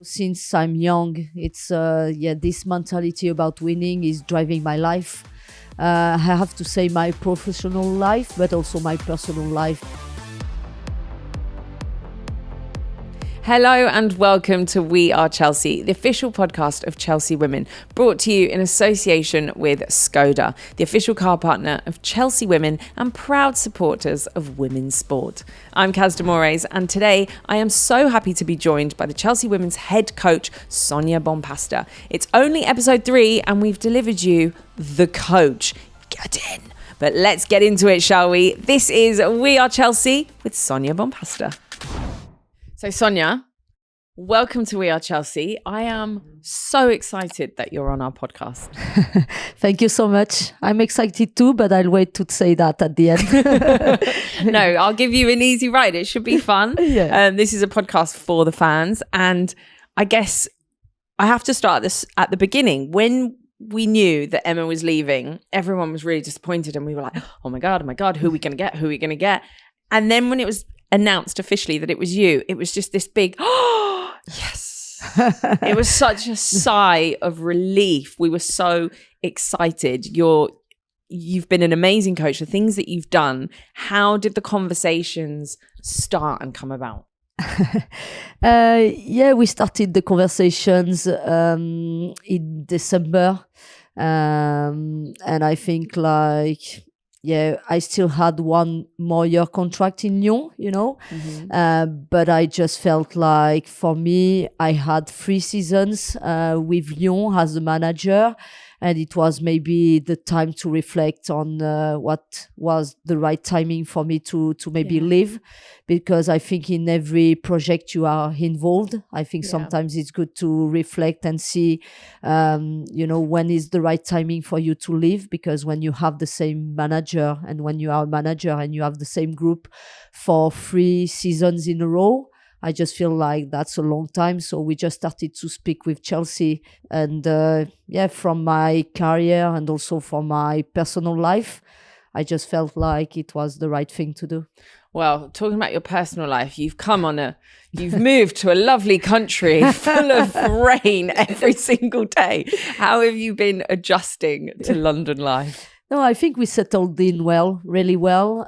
Since I'm young, it's this mentality about winning is driving my life. I have to say my professional life, but also my personal life. Hello and welcome to We Are Chelsea, the official podcast of Chelsea Women, brought to you in association with Skoda, the official car partner of Chelsea Women and proud supporters of women's sport. I'm Caz De Moraes, and today I am so happy to be joined by the Chelsea Women's head coach, Sonia Bompastor. It's only episode 3 and we've delivered you the coach. Get in. But let's get into it, shall we? This is We Are Chelsea with Sonia Bompastor. So Sonia, welcome to We Are Chelsea. I am so excited that you're on our podcast. Thank you so much. I'm excited too, but I'll wait to say that at the end. No, I'll give you an easy ride. It should be fun. Yeah. This is a podcast for the fans. And I guess I have to start this at the beginning. When we knew that Emma was leaving, everyone was really disappointed. And we were like, oh my God, who are we going to get? And then when it was announced officially that it was you, it was just this big, oh, yes. It was such a sigh of relief. We were so excited. You've been an amazing coach. The things that you've done, how did the conversations start and come about? We started the conversations in December. And I think I still had one more year contract in Lyon, but I just felt like for me, I had 3 seasons with Lyon as a manager, and it was maybe the time to reflect on what was the right timing for me to maybe leave, because I think in every project you are involved, I think sometimes it's good to reflect and see, when is the right timing for you to leave, because when you have the same manager and when you are a manager and you have the same group for 3 seasons in a row, I just feel like that's a long time. So we just started to speak with Chelsea, and from my career and also for my personal life, I just felt like it was the right thing to do. Well, talking about your personal life, you've moved to a lovely country full of rain every single day. How have you been adjusting to London life? No, I think we settled in really well.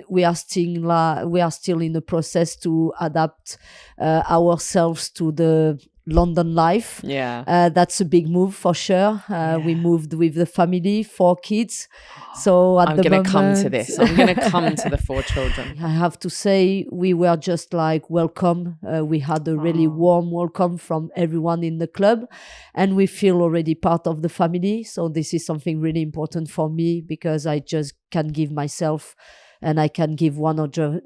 We are still in the process to adapt ourselves to the London life. Yeah. That's a big move for sure. We moved with the family, 4 kids. So I'm going to come to this. I'm going to come to the 4 children. I have to say, we were just like welcome. We had a really warm welcome from everyone in the club, and we feel already part of the family. So this is something really important for me, because I just can give myself, and I can give 100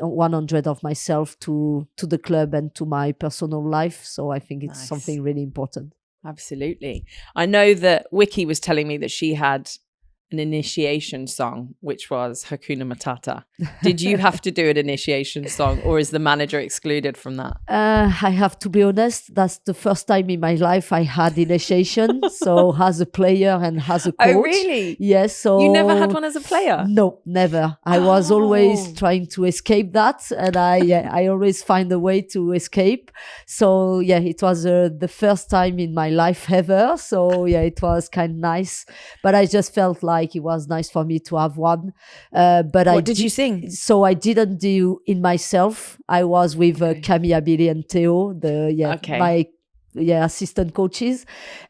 of myself to the club and to my personal life. So I think it's something really important. Absolutely. I know that Wiki was telling me that she had an initiation song, which was Hakuna Matata. Did you have to do an initiation song, or is the manager excluded from that? I have to be honest, that's the first time in my life I had initiation. So as a player and as a coach. Oh, really? Yes. So you never had one as a player? No, never. I was always trying to escape that, and I always find a way to escape. So it was the first time in my life ever. So it was kind of nice, but I just felt like it was nice for me to have one. But what did you sing? So I didn't do in myself. I was with Camille, Billy and Theo, my assistant coaches,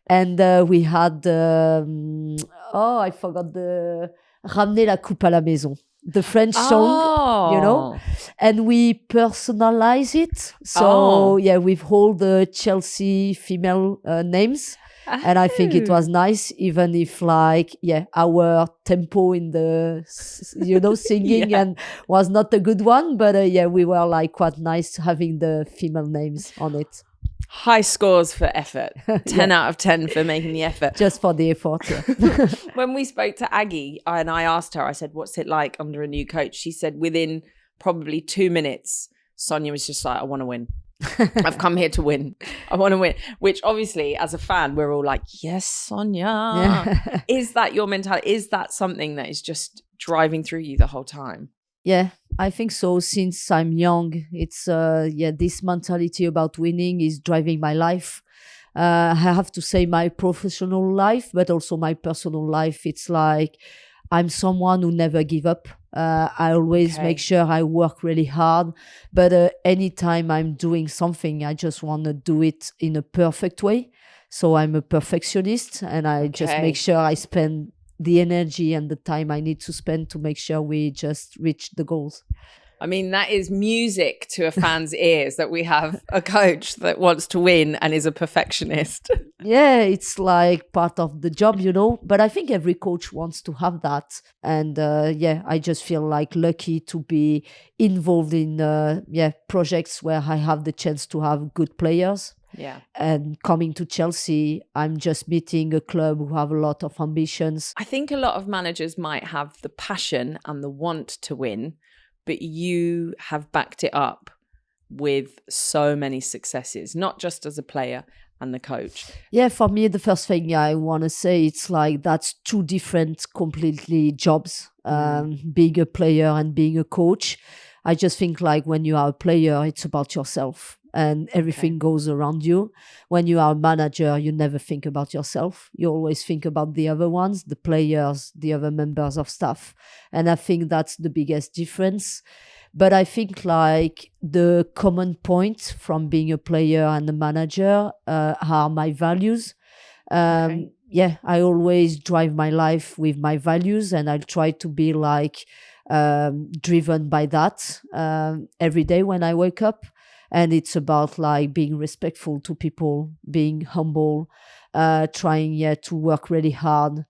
and we had I forgot the Ramener la coupe à la maison, the French song, and we personalize it. So with all the Chelsea female names. And I think it was nice, even if our tempo in the, singing and was not a good one. But we were quite nice having the female names on it. High scores for effort. 10 out of 10 for making the effort. Just for the effort. When we spoke to Aggie and I asked her, I said, what's it like under a new coach? She said within probably 2 minutes, Sonia was just like, I want to win. I've come here to win. I want to win. Which obviously, as a fan, we're all like, yes, Sonia. Yeah. Is that your mentality? Is that something that is just driving through you the whole time? Yeah, I think so. Since I'm young, it's this mentality about winning is driving my life. I have to say my professional life, but also my personal life. It's like I'm someone who never give up. I always make Okay. sure I work really hard. But anytime I'm doing something, I just want to do it in a perfect way. So I'm a perfectionist, and I just make Okay. sure I spend the energy and the time I need to spend to make sure we just reach the goals. I mean, that is music to a fan's ears that we have a coach that wants to win and is a perfectionist. Yeah, it's like part of the job, but I think every coach wants to have that. And I just feel like lucky to be involved in projects where I have the chance to have good players. Yeah. And coming to Chelsea, I'm just meeting a club who have a lot of ambitions. I think a lot of managers might have the passion and the want to win, but you have backed it up with so many successes, not just as a player and the coach. Yeah, for me, the first thing I want to say, it's like that's two different completely jobs, being a player and being a coach. I just think like when you are a player, it's about yourself and everything goes around you. When you are a manager, you never think about yourself. You always think about the other ones, the players, the other members of staff. And I think that's the biggest difference. But I think like the common point from being a player and a manager are my values. I always drive my life with my values, and I try to be like driven by that every day when I wake up. And it's about like being respectful to people, being humble, trying to work really hard,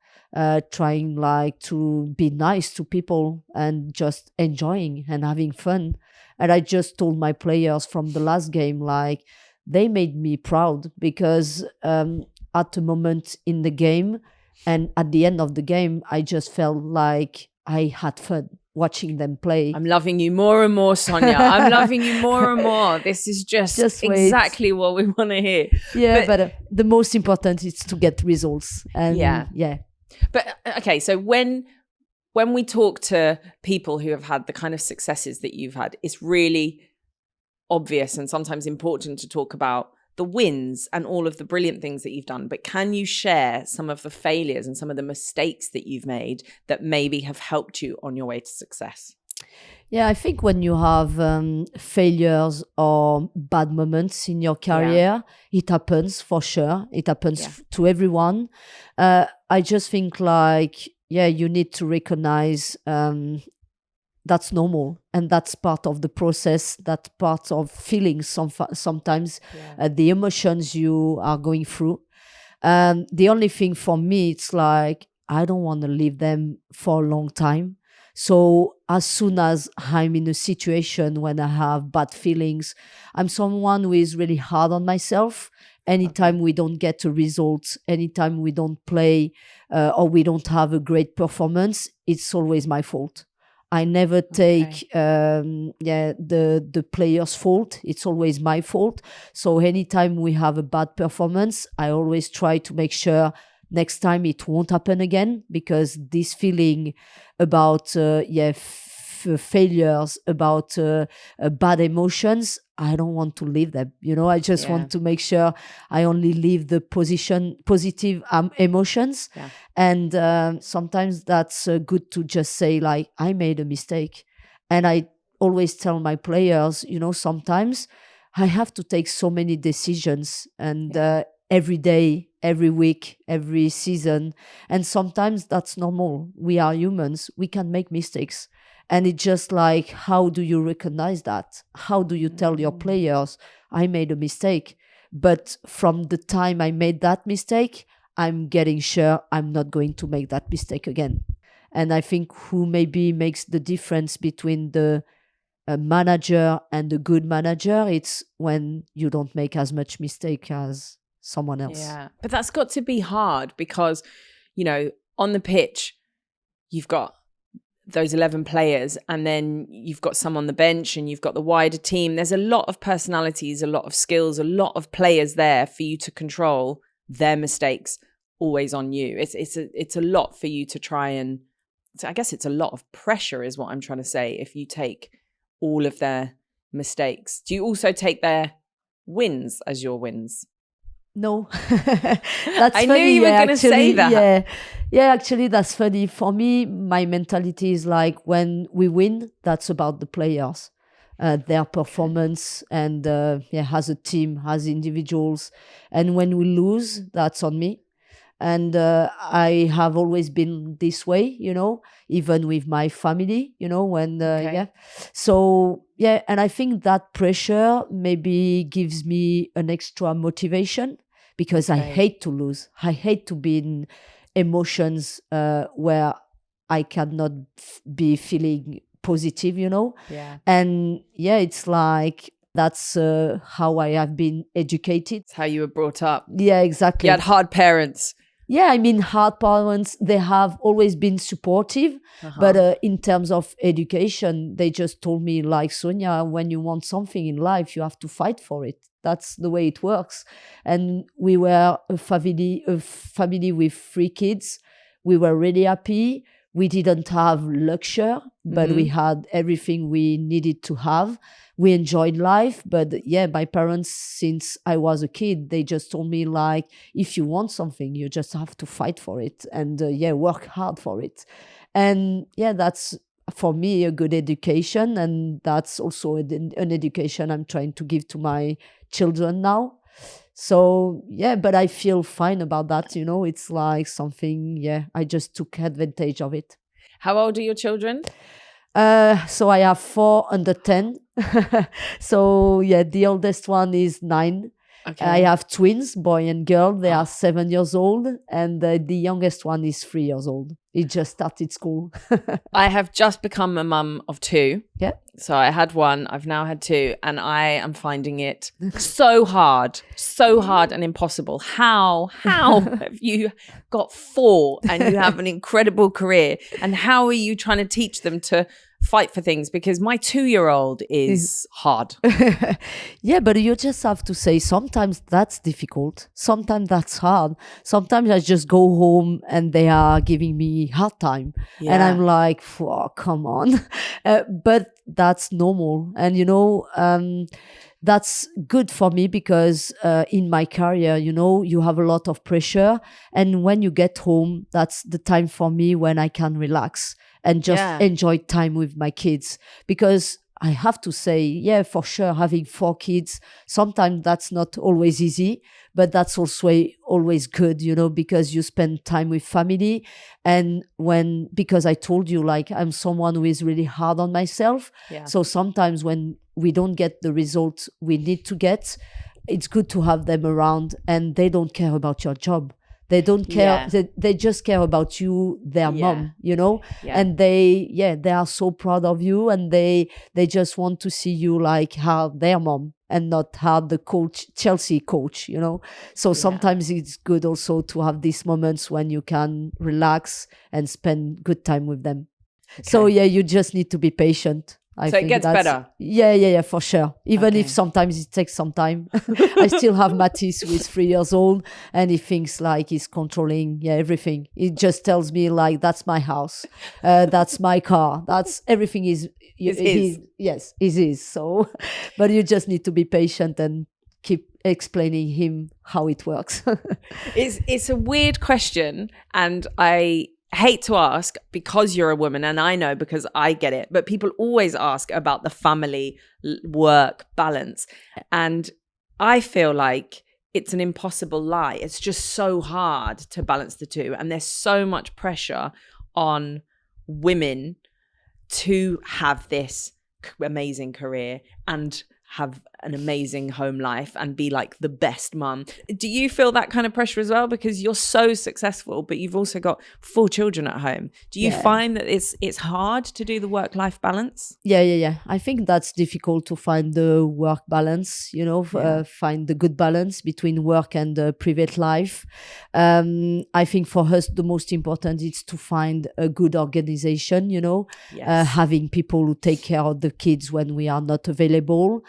trying like to be nice to people and just enjoying and having fun. And I just told my players from the last game, like they made me proud because at the moment in the game and at the end of the game, I just felt like I had fun watching them play. I'm loving you more and more, Sonia. I'm loving you more and more. This is just exactly what we want to hear. Yeah, but the most important is to get results. And yeah. But okay, so when we talk to people who have had the kind of successes that you've had, it's really obvious and sometimes important to talk about the wins and all of the brilliant things that you've done. But can you share some of the failures and some of the mistakes that you've made that maybe have helped you on your way to success? Yeah, I think when you have failures or bad moments in your career, it happens for sure. It happens to everyone. I just think like, you need to recognize that's normal and that's part of the process, that's part of feelings sometimes, the emotions you are going through. The only thing for me, it's like I don't want to leave them for a long time. So as soon as I'm in a situation when I have bad feelings, I'm someone who is really hard on myself. Anytime we don't get a result, anytime we don't play or we don't have a great performance, it's always my fault. I never take the player's fault. It's always my fault. So anytime we have a bad performance, I always try to make sure next time it won't happen again, because this feeling about failures, about bad emotions, I don't want to leave them. I just want to make sure I only leave the positive emotions. Yeah. And sometimes that's good to just say like, I made a mistake. And I always tell my players, sometimes I have to take so many decisions, and every day, every week, every season. And sometimes that's normal. We are humans. We can make mistakes. And it's just like, how do you recognize that? How do you tell your players, I made a mistake? But from the time I made that mistake, I'm getting sure I'm not going to make that mistake again. And I think who maybe makes the difference between the manager and the good manager, it's when you don't make as much mistake as someone else. Yeah, but that's got to be hard because, on the pitch, you've got those 11 players and then you've got some on the bench and you've got the wider team. There's a lot of personalities, a lot of skills, a lot of players there for you to control their mistakes always on you. It's a lot for you to try and so I guess it's a lot of pressure is what I'm trying to say. If you take all of their mistakes, do you also take their wins as your wins? No, that's I funny. knew you were going to say that. Yeah, actually, that's funny. For me, my mentality is like when we win, that's about the players, their performance, and as a team, as individuals. And when we lose, that's on me. And I have always been this way, even with my family, when so and I think that pressure maybe gives me an extra motivation, because I hate to lose. I hate to be in emotions where I cannot be feeling positive, and it's like that's how I have been educated. It's how you were brought up. Yeah, exactly. You had hard parents. Yeah, I mean, hard parents, they have always been supportive, but in terms of education, they just told me, like, Sonia, when you want something in life, you have to fight for it. That's the way it works. And we were a family with 3 kids. We were really happy. We didn't have luxury, but we had everything we needed to have. We enjoyed life, but my parents, since I was a kid, they just told me, like, if you want something, you just have to fight for it and work hard for it. And that's for me a good education, and that's also an education I'm trying to give to my children now. So but I feel fine about that. It's like something. I just took advantage of it. How old are your children? So I have 4 under 10. So the oldest one is 9. Okay. I have twins, boy and girl. They are 7 years old, and the youngest one is 3 years old. He just started school. I have just become a mum of 2. Yeah. So I had 1, I've now had 2, and I am finding it so hard and impossible. How have you got 4 and you have an incredible career? And how are you trying to teach them to fight for things? Because my 2-year-old is hard. Yeah, but you just have to say sometimes that's difficult. Sometimes that's hard. Sometimes I just go home and they are giving me hard time. Yeah. And I'm like, oh, come on. But that's normal. And, that's good for me because in my career, you have a lot of pressure. And when you get home, that's the time for me when I can relax and just enjoy time with my kids. Because I have to say, for sure, having 4 kids, sometimes that's not always easy, but that's also always good, because you spend time with family. And because I told you, like, I'm someone who is really hard on myself. Yeah. So sometimes when we don't get the results we need to get, it's good to have them around, and they don't care about your job. They don't care. Yeah. They just care about you, their mom, and they are so proud of you, and they just want to see you like how their mom and not how the Chelsea coach, So sometimes it's good also to have these moments when you can relax and spend good time with them. Okay. So you just need to be patient. I think it gets better. Yeah, for sure. Even if sometimes it takes some time. I still have Matisse, who is 3 years old, and he thinks like he's controlling everything. He just tells me like, that's my house, that's my car, that's everything is his. Yes, it is. So, but you just need to be patient and keep explaining him how it works. It's a weird question, and I hate to ask because you're a woman, and I know because I get it, but people always ask about the family work balance, and I feel like it's an impossible lie. It's just so hard to balance the two, and there's so much pressure on women to have this amazing career and have an amazing home life and be like the best mum. Do you feel that kind of pressure as well? Because you're so successful, but you've also got 4 children at home. Do you find that it's hard to do the work-life balance? Yeah. I think that's difficult to find the work balance, find the good balance between work and private life. I think for us, the most important is to find a good organization, having people who take care of the kids when we are not available.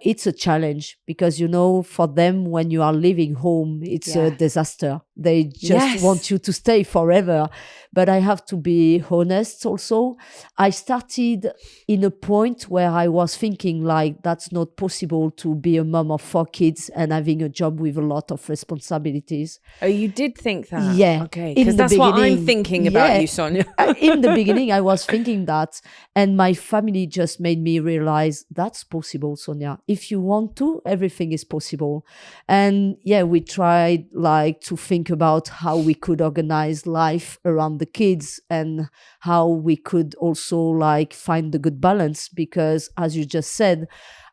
It's a challenge because, for them, when you are leaving home, it's a disaster. They just Yes. want you to stay forever. But I have to be honest also. I started in a point where I was thinking like that's not possible to be a mom of 4 kids and having a job with a lot of responsibilities. Oh, you did think that? Yeah. Okay. In Because the that's what I'm beginning, thinking yeah. about you, Sonia. In the beginning, I was thinking that, and my family just made me realize that's possible, Sonia. If you want to, everything is possible. And yeah, we tried like to think about how we could organize life around the kids and how we could also like find the good balance, because as you just said,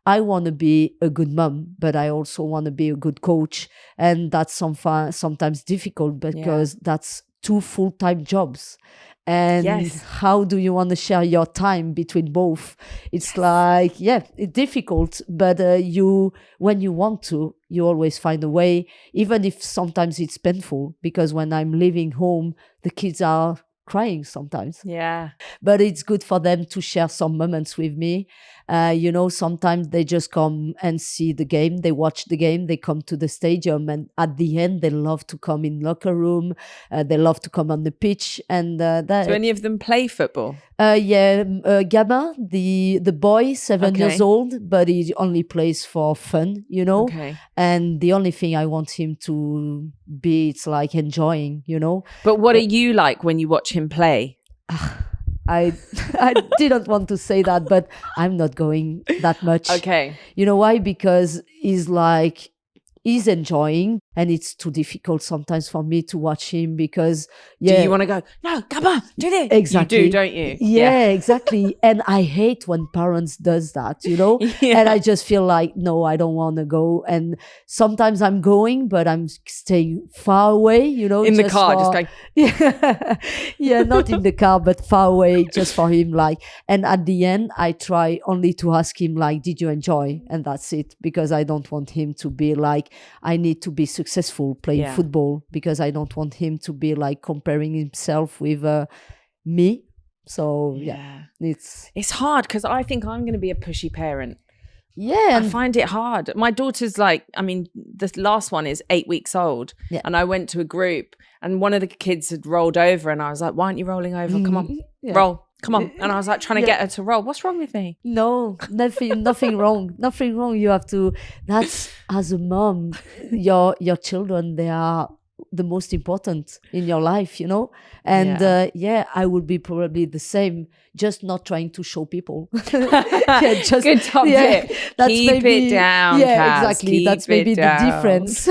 I want to be a good mom, but I also want to be a good coach. And that's sometimes difficult because that's 2 full-time jobs. And Yes. how do you want to share your time between both? It's like, it's difficult, but when you want to, you always find a way, even if sometimes it's painful, because when I'm leaving home, the kids are crying sometimes. Yeah. But it's good for them to share some moments with me. Sometimes they just come and see the game. They watch the game. They come to the stadium, and at the end, they love to come in locker room. They love to come on the pitch. And Do any of them play football? Gama, the boy, 7 Okay. years old, but he only plays for fun, Okay. And the only thing I want him to be, it's like enjoying, But what are you like when you watch him play? I didn't want to say that, but I'm not going that much. Okay. You know why? Because he's enjoying, and it's too difficult sometimes for me to watch him because Do you want to go, no, come on, do this? Exactly. You do, don't you? Yeah, exactly. And I hate when parents does that, Yeah. And I just feel like, no, I don't want to go. And sometimes I'm going, but I'm staying far away, In the just car, for- just going, yeah, not in the car, but far away, just for him. And at the end, I try only to ask him, did you enjoy? And that's it, because I don't want him to be like, I need to be successful playing football, because I don't want him to be like comparing himself with me. So it's hard because I think I'm going to be a pushy parent. Yeah, I find it hard. My daughter's the last one is 8 weeks old, and I went to a group, and one of the kids had rolled over, and I was like, "Why aren't you rolling over? Come on, roll, come on!" And I was like trying to get her to roll. What's wrong with me? No, nothing wrong. Nothing wrong. You have to. That's, as a mom, your children, they are the most important in your life, And I would be probably the same, just not trying to show people. Just good top tip. That's Keep it down. Yeah, Kaz. exactly. Keep That's maybe the difference.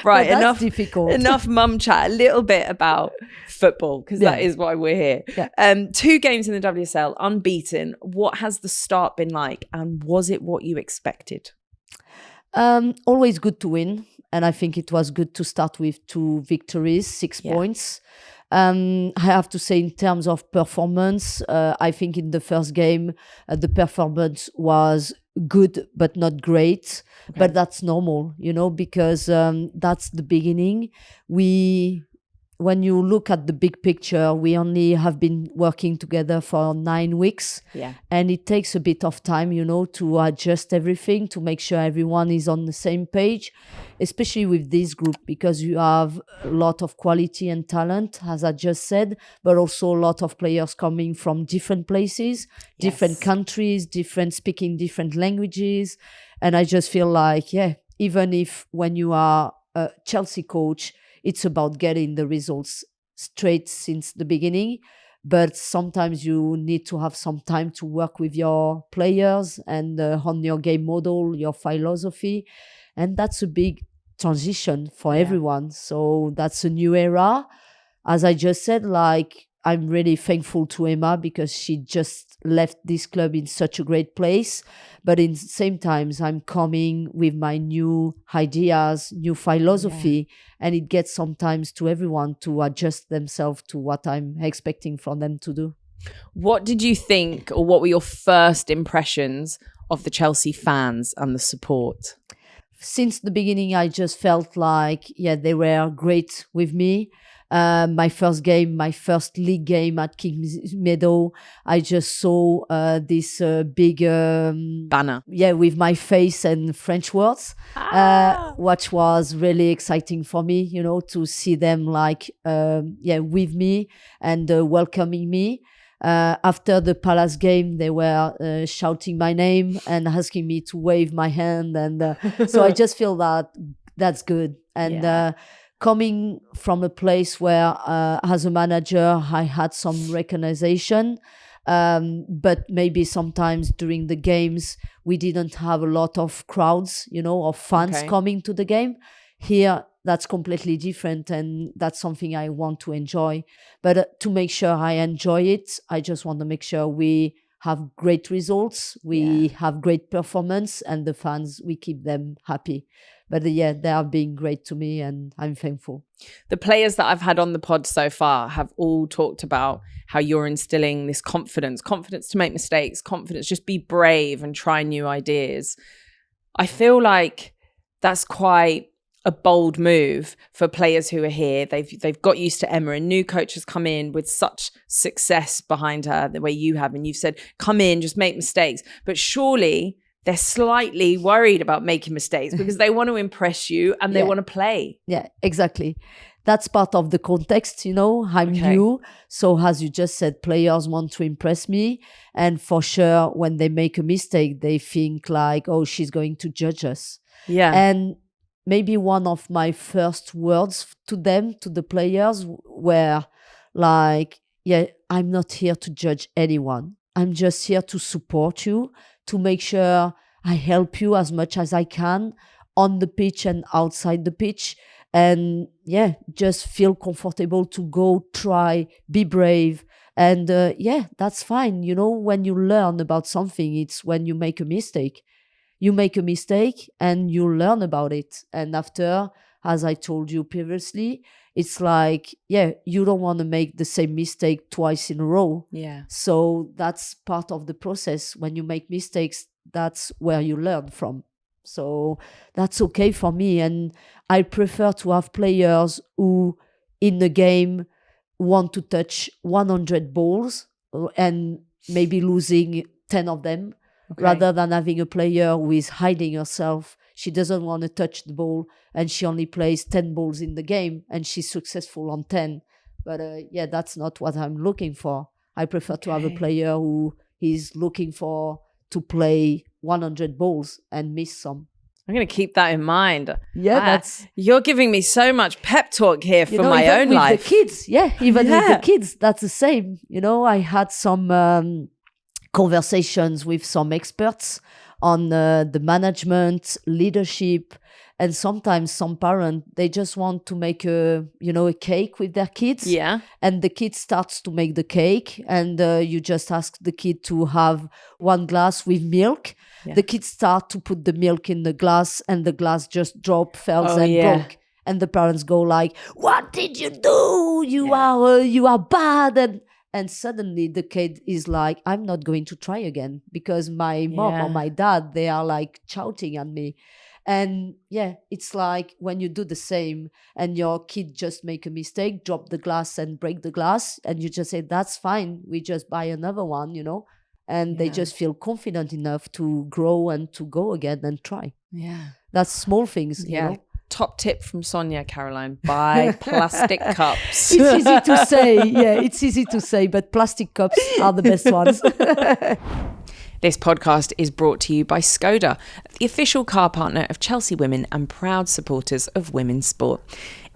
Right. That's difficult. Enough mum chat. A little bit about football, because that is why we're here. Yeah. 2 games in the WSL, unbeaten. What has the start been like, and was it what you expected? Always good to win, and I think it was good to start with 2 victories, 6 points. I have to say, in terms of performance, I think in the first game, the performance was good, but not great. Okay. But that's normal, because that's the beginning. When you look at the big picture, we only have been working together for 9 weeks. Yeah. And it takes a bit of time, to adjust everything, to make sure everyone is on the same page, especially with this group, because you have a lot of quality and talent, as I just said, but also a lot of players coming from different places, different countries, speaking different languages. And I just feel like, even if when you are a Chelsea coach, it's about getting the results straight since the beginning. But sometimes you need to have some time to work with your players and on your game model, your philosophy. And that's a big transition for everyone. So that's a new era. As I just said, I'm really thankful to Emma, because she just left this club in such a great place. But in the same time, I'm coming with my new ideas, new philosophy, and it gets sometimes to everyone to adjust themselves to what I'm expecting from them to do. What did you think, or what were your first impressions of the Chelsea fans and the support? Since the beginning, I just felt like, they were great with me. My first game, my first league game at King's Meadow, I just saw this big banner. Yeah, with my face and French words, which was really exciting for me, you know, to see them like, with me and welcoming me. After the Palace game, they were shouting my name and asking me to wave my hand. And so I just feel that that's good. And coming from a place where, as a manager, I had some recognition, but maybe sometimes during the games, we didn't have a lot of crowds, you know, of fans coming to the game. Here, that's completely different, and that's something I want to enjoy. But to make sure I enjoy it, I just want to make sure we have great results, we have great performance, and the fans, we keep them happy. But they are being great to me, and I'm thankful. The players that I've had on the pod so far have all talked about how you're instilling this confidence to make mistakes, confidence, just be brave and try new ideas. I feel like that's quite a bold move for players who are here. They've got used to Emma. A new coach has come in with such success behind her the way you have, and you've said, come in, just make mistakes. But surely they're slightly worried about making mistakes because they want to impress you and they want to play. Yeah, exactly. That's part of the context, you know. I'm new. So as you just said, players want to impress me. And for sure, when they make a mistake, they think like, oh, she's going to judge us. Yeah. And maybe one of my first words to them, to the players, were like, I'm not here to judge anyone. I'm just here to support you, to make sure I help you as much as I can on the pitch and outside the pitch. And just feel comfortable to go, try, be brave. And that's fine. You know, when you learn about something, it's when you make a mistake. You make a mistake and you learn about it. And after, as I told you previously, it's like, you don't want to make the same mistake twice in a row. Yeah. So that's part of the process. When you make mistakes, that's where you learn from. So that's okay for me. And I prefer to have players who in the game want to touch 100 balls and maybe losing 10 of them, rather than having a player who is hiding herself. She doesn't want to touch the ball and she only plays 10 balls in the game and she's successful on 10. But that's not what I'm looking for. I prefer to have a player who is looking to play 100 balls and miss some. I'm going to keep that in mind. Yeah, you're giving me so much pep talk here for my own life. The kids, even with the kids, that's the same. You know, I had some conversations with some experts on the management, leadership, and sometimes some parents, they just want to make a cake with their kids. Yeah. And the kid starts to make the cake and you just ask the kid to have one glass with milk. Yeah. The kids start to put the milk in the glass and the glass just falls and broke. And the parents go like, what did you do? You are bad. And suddenly the kid is like, I'm not going to try again because my mom or my dad, they are like shouting at me. And it's like when you do the same and your kid just make a mistake, drop the glass and break the glass, and you just say, that's fine, we just buy another one, you know, and they just feel confident enough to grow and to go again and try. Yeah. That's small things, you know. Top tip from Sonia, Caroline, buy plastic cups. It's easy to say. It's easy to say, but plastic cups are the best ones. This podcast is brought to you by Skoda, the official car partner of Chelsea Women and proud supporters of women's sport.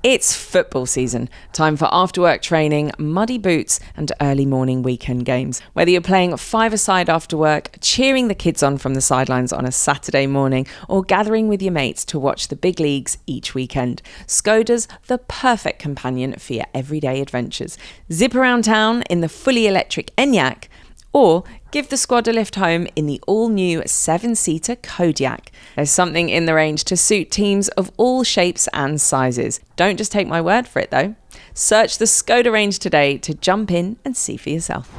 It's football season, time for after-work training, muddy boots and early morning weekend games. Whether you're playing five-a-side after work, cheering the kids on from the sidelines on a Saturday morning, or gathering with your mates to watch the big leagues each weekend, Skoda's the perfect companion for your everyday adventures. Zip around town in the fully electric Enyaq, or give the squad a lift home in the all-new 7-seater Kodiaq. There's something in the range to suit teams of all shapes and sizes. Don't just take my word for it, though. Search the Skoda range today to jump in and see for yourself.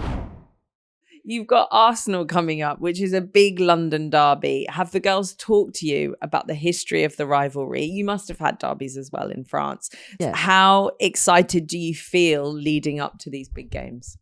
You've got Arsenal coming up, which is a big London derby. Have the girls talked to you about the history of the rivalry? You must have had derbies as well in France. Yeah. How excited do you feel leading up to these big games?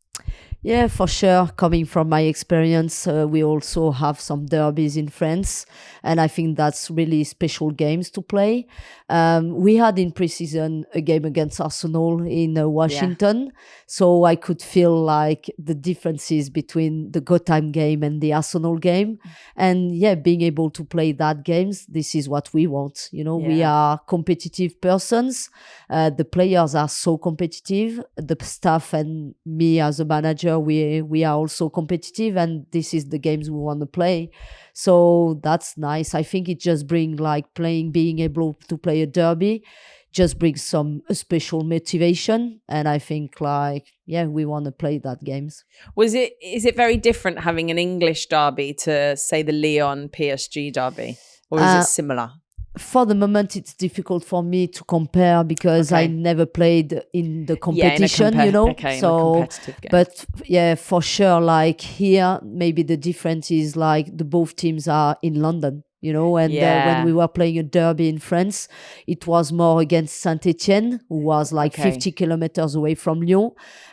Yeah, for sure. Coming from my experience, we also have some derbies in France, and I think that's really special games to play. We had in preseason a game against Arsenal in Washington, so I could feel like the differences between the Gotham game and the Arsenal game. And yeah, being able to play that games, this is what we want. You know, we are competitive persons. The players are so competitive. The staff and me as a manager, we are also competitive, and this is the games we want to play. So that's nice. I think it just brings like being able to play a derby just brings some special motivation, and I think like we want to play that games. Is it very different having an English derby to say the Lyon PSG derby, or is it similar? For the moment, it's difficult for me to compare because I never played in the competition, in a competitive game. But yeah, for sure, like here, maybe the difference is like the both teams are in London, and when we were playing a derby in France, it was more against Saint-Etienne, who was like 50 kilometers away from Lyon,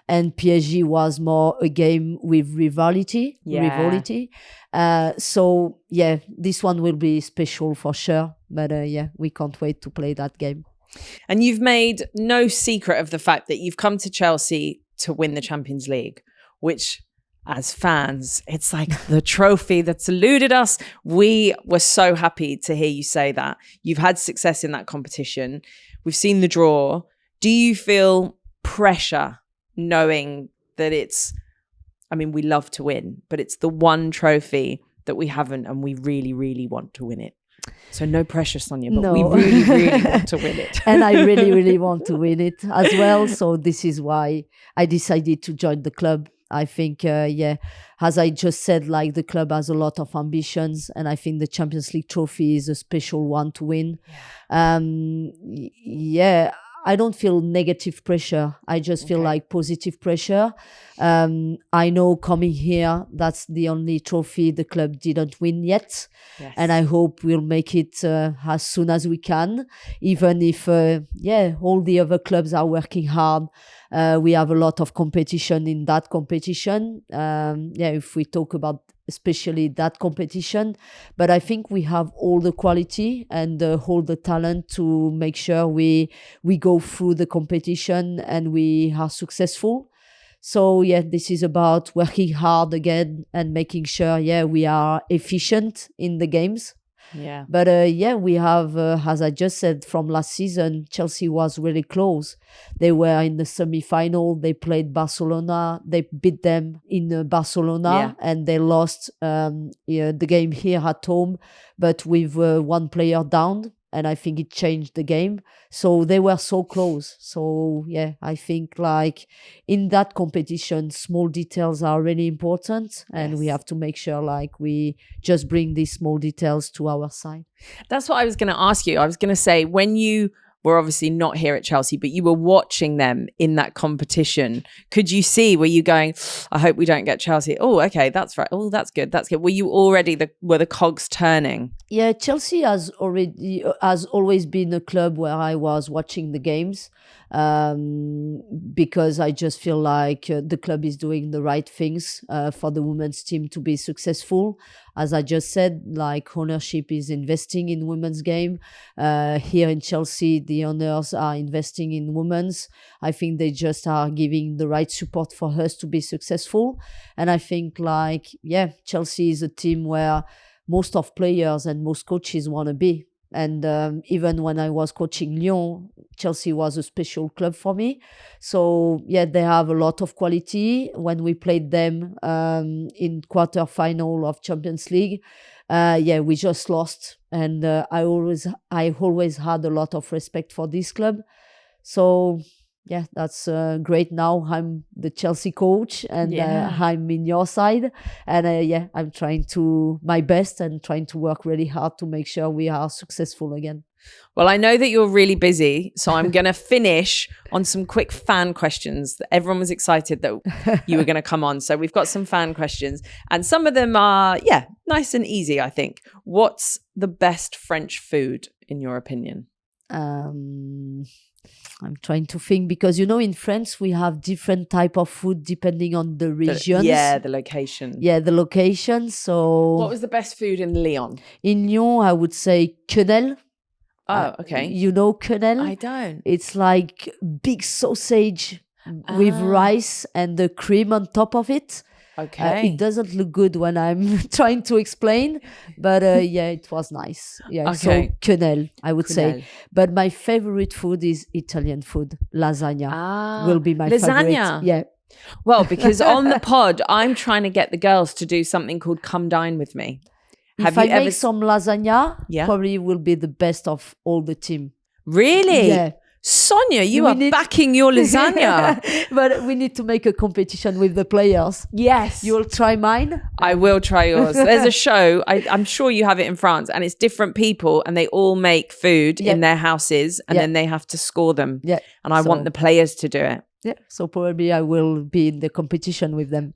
and PSG was more a game with rivalry. So yeah, this one will be special for sure. But we can't wait to play that game. And you've made no secret of the fact that you've come to Chelsea to win the Champions League, which as fans, it's like the trophy that's eluded us. We were so happy to hear you say that. You've had success in that competition. We've seen the draw. Do you feel pressure knowing that we love to win, but it's the one trophy that we haven't, and we really, really want to win it? So no pressure, Sonia, but we really, really want to win it. And I really, really want to win it as well. So this is why I decided to join the club. I think, as I just said, like the club has a lot of ambitions, and I think the Champions League trophy is a special one to win. I don't feel negative pressure. I just feel like positive pressure. I know coming here, that's the only trophy the club didn't win yet. Yes. And I hope we'll make it as soon as we can, even if, all the other clubs are working hard. We have a lot of competition in that competition. If we talk about especially that competition, but I think we have all the quality and all the talent to make sure we go through the competition and we are successful. So this is about working hard again and making sure we are efficient in the games. But we have, as I just said, from last season, Chelsea was really close. They were in the semi-final. They played Barcelona. They beat them in Barcelona, and they lost the game here at home, but with one player down. And I think it changed the game. So they were so close. So I think like in that competition, small details are really important. And we have to make sure like we just bring these small details to our side. That's what I was going to ask you. I was going to say, when you were obviously not here at Chelsea, but you were watching them in that competition, were you going, I hope we don't get Chelsea? Oh, okay, that's right. Oh, that's good. Were you already were the cogs turning? Yeah, Chelsea has always been a club where I was watching the games, because I just feel like the club is doing the right things for the women's team to be successful. As I just said, like ownership is investing in women's game. Here in Chelsea, the owners are investing in women's. I think they just are giving the right support for us to be successful. And I think like, Chelsea is a team where most of players and most coaches want to be. And even when I was coaching Lyon, Chelsea was a special club for me. So they have a lot of quality. When we played them in quarter final of Champions League, we just lost. And I always had a lot of respect for this club. So that's great. Now I'm the Chelsea coach, and I'm in your side, and I'm trying to my best and trying to work really hard to make sure we are successful again. Well, I know that you're really busy, so I'm going to finish on some quick fan questions. Everyone was excited that you were going to come on. So we've got some fan questions, and some of them are, nice and easy, I think. What's the best French food, in your opinion? I'm trying to think, because in France we have different type of food depending on the regions. The location. Yeah, the location. So what was the best food in Lyon? In Lyon, I would say quenelle. Oh, okay. You know quenelle? I don't. It's like big sausage with rice and the cream on top of it. Okay. It doesn't look good when I'm trying to explain, but it was nice. Yeah, okay. So quenelle, I would say. But my favorite food is Italian food. Lasagna will be my favorite. Yeah. Well, because on the pod, I'm trying to get the girls to do something called Come Dine With Me. If I make some lasagna, probably will be the best of all the team. Really? Yeah. Sonia, you are backing your lasagna. But we need to make a competition with the players. Yes. You'll try mine? I will try yours. There's a show, I'm sure you have it in France, and it's different people and they all make food in their houses and then they have to score them. Yeah. And I want the players to do it. Yeah. So probably I will be in the competition with them.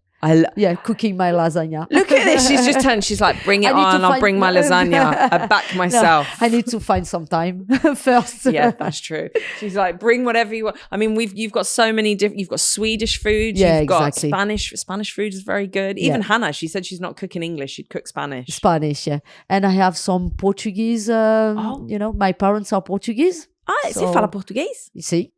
Cooking my lasagna. Look at this. She's just turned. She's like, bring it on. I'll bring my lasagna. I back myself. No, I need to find some time first. Yeah, that's true. She's like, bring whatever you want. I mean, you've got so many different. You've got Swedish food. You've got Spanish. Spanish food is very good. Even Hannah, she said she's not cooking English. She'd cook Spanish. Spanish, yeah. And I have some Portuguese. My parents are Portuguese. Você fala português? Sim.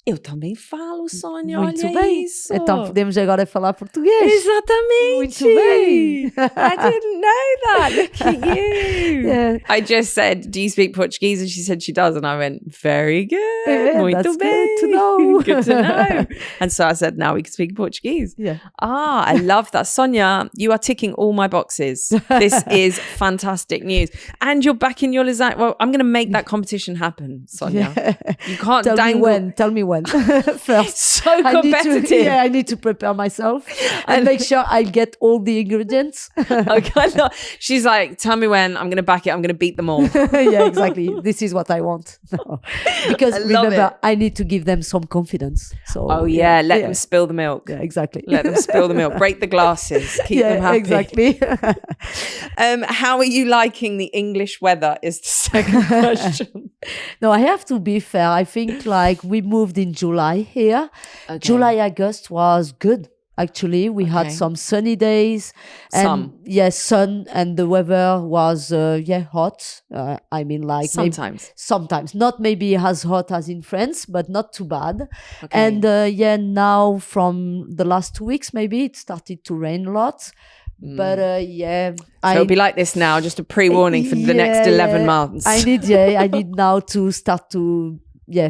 Eu também falo, Sonia. Muito olha bem. Isso. Então podemos agora falar português. Exatamente. Muito bem. I didn't know that. Look at you. Yeah. I just said, do you speak Portuguese? And she said she does. And I went, very good. Muito that's bem. Good to know. Good to know. And so I said, now we can speak Portuguese. Yeah. I love that. Sonia, you are ticking all my boxes. This is fantastic news. And you're back in your lasagna. Well, I'm going to make that competition happen, Sonia. Yeah. You can't dangle. Tell me when. First. So competitive. I need to prepare myself and make sure I get all the ingredients. Okay. She's like, tell me when. I'm going to back it. I'm going to beat them all. Yeah, exactly. This is what I want. No. Because remember, I need to give them some confidence. So let them spill the milk. Yeah, exactly. Let them spill the milk. Break the glasses. Keep them happy. Exactly. How are you liking the English weather is the second question. No, I have to be fair. I think we moved in July here. Okay. July, August was good. Actually, we had some sunny days. And sun, and the weather was hot. I mean, sometimes not maybe as hot as in France, but not too bad. Okay. And now from the last 2 weeks, maybe it started to rain a lot. But so it'll be like this now, just a pre-warning for the next 11 months. I need now to start to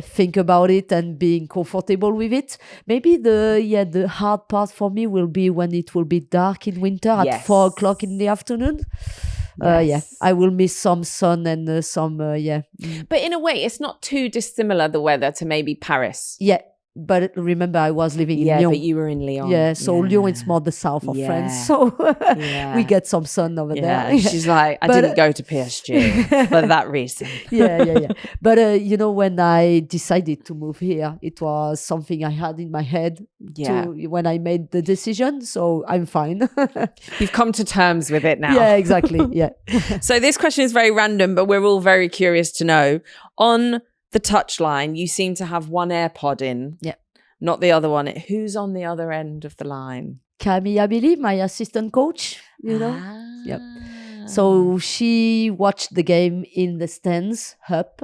think about it and being comfortable with it. Maybe the hard part for me will be when it will be dark in winter at 4 o'clock in the afternoon. I will miss some sun and some But in a way, it's not too dissimilar, the weather, to maybe Paris. Yeah. But remember, I was living in Lyon. Yeah, but you were in Lyon. Yeah, so Lyon is more the south of France. So we get some sun over there. She's like, I didn't go to PSG for that reason. Yeah. But, when I decided to move here, it was something I had in my head when I made the decision. So I'm fine. You've come to terms with it now. Yeah, exactly. Yeah. So this question is very random, but we're all very curious to know. On the touchline, you seem to have one AirPod in, not the other one. Who's on the other end of the line? Camille, I believe, my assistant coach, Yep. So she watched the game in the stands up,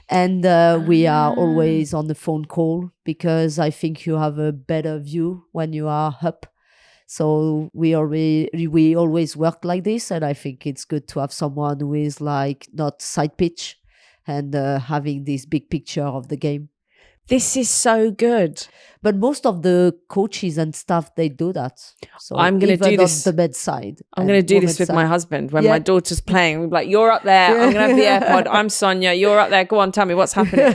and we are always on the phone call because I think you have a better view when you are up. So we always work like this, and I think it's good to have someone who is not side pitch and having this big picture of the game. This is so good. But most of the coaches and staff, they do that. So I'm going to do this. On the bedside. I'm going to do this with my husband. When my daughter's playing, we're like, you're up there. I'm going to have the AirPod. I'm Sonia. You're up there. Go on, tell me what's happening.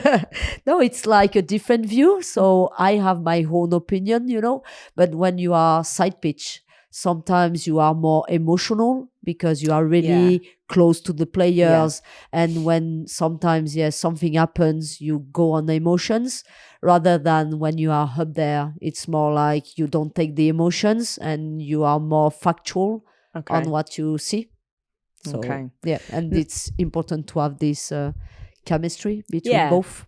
No, it's like a different view. So I have my own opinion, But when you are side pitch, sometimes you are more emotional because you are really close to the players. And when sometimes, something happens, you go on emotions rather than when you are up there. It's more like you don't take the emotions and you are more factual on what you see. So, and it's important to have this chemistry between both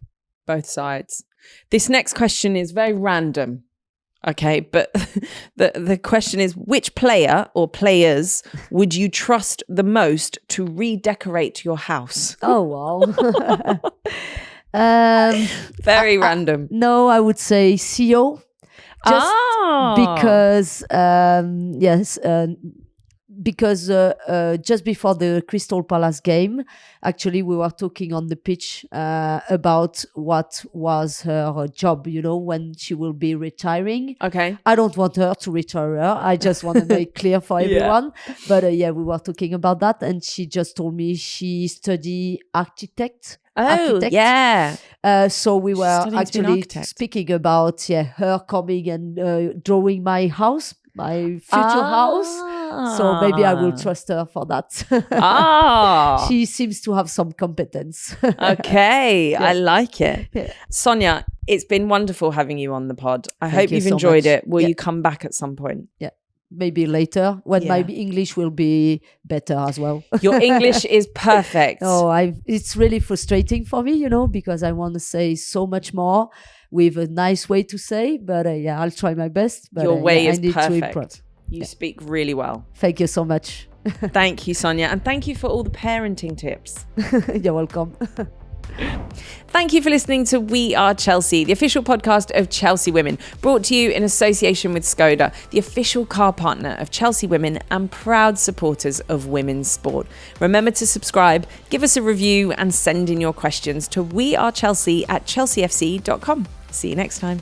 sides. This next question is very random. Okay, but the question is, which player or players would you trust the most to redecorate your house? Oh, wow. Very random. No, I would say CEO. Because, because just before the Crystal Palace game, actually, we were talking on the pitch about what was her job, when she will be retiring. Okay. I don't want her to retire. I just want to make clear for everyone. But we were talking about that. And she just told me she studied architect. Yeah. So we were actually speaking about her coming and drawing my house, my future house. So maybe I will trust her for that. She seems to have some competence. Okay, I like it. Sonia, it's been wonderful having you on the pod. I hope you've so enjoyed much. it. Will you come back at some point? Yeah. Maybe later when my English will be better as well. Your English is perfect. It's really frustrating for me, because I want to say so much more with a nice way to say, but I'll try my best. But your way is I need perfect. To improve. You speak really well. Thank you so much. Thank you, Sonia. And thank you for all the parenting tips. You're welcome. Thank you for listening to We Are Chelsea, the official podcast of Chelsea Women, brought to you in association with Skoda, the official car partner of Chelsea Women and proud supporters of women's sport. Remember to subscribe, give us a review and send in your questions to wearechelsea@chelseafc.com. See you next time.